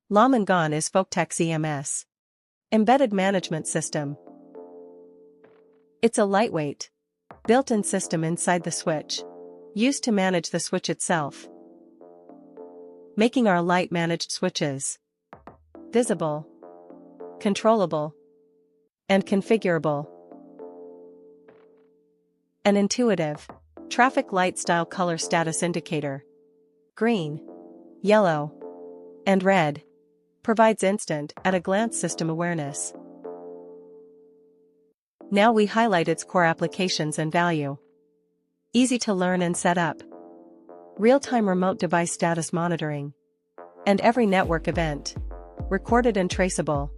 Lamungan is VOLKTEK's EMS embedded management system. It's a lightweight, built-in system inside the switch, used to manage the switch itself, making our Lite Managed Switches visible, controllable, and configurable. An intuitive, traffic light style color status indicator, green, yellow, and red, provides instant, at-a-glance system awareness. Now we highlight its core applications and value. Easy to learn and set up. Real-time remote device status monitoring. And every network event, recorded and traceable.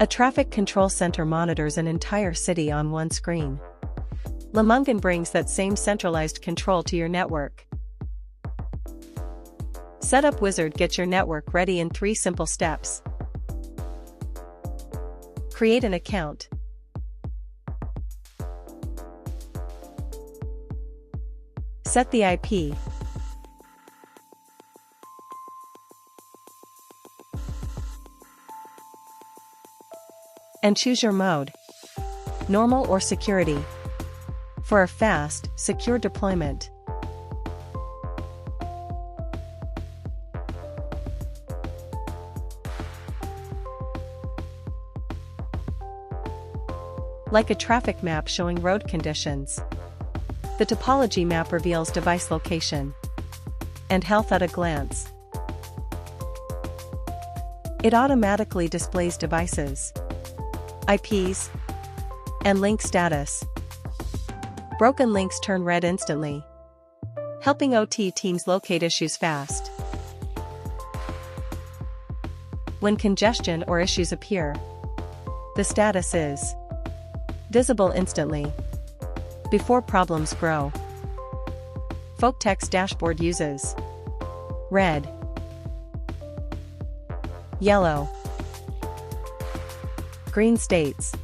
A traffic control center monitors an entire city on one screen. Lamungan brings that same centralized control to your network. Setup Wizard gets your network ready in 3 simple steps. Create an account. Set the IP. And choose your mode, normal or security, for a fast, secure deployment. Like a traffic map showing road conditions, the topology map reveals device location and health at a glance. It automatically displays devices, IPs, and link status. Broken links turn red instantly, helping OT teams locate issues fast. When congestion or issues appear, the status is visible instantly, before problems grow. VOLKTEK's dashboard uses red, yellow, green states,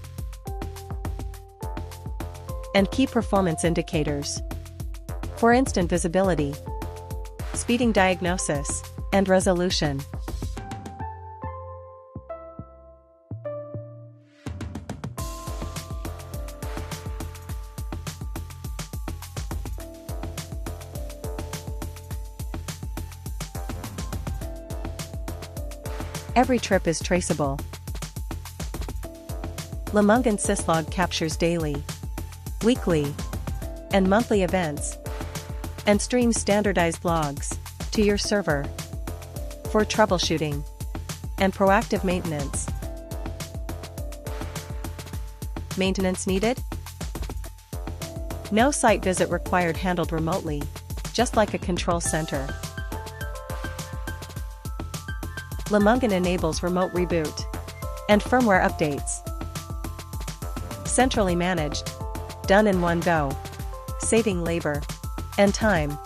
and key performance indicators for instant visibility, speeding diagnosis and resolution. Every trip is traceable. Lamungan syslog captures daily, weekly, and monthly events, and streams standardized logs to your server for troubleshooting and proactive maintenance. Maintenance needed? No site visit required, handled remotely, just like a control center. Lamungan enables remote reboot and firmware updates. Centrally managed, done in one go, saving labor and time.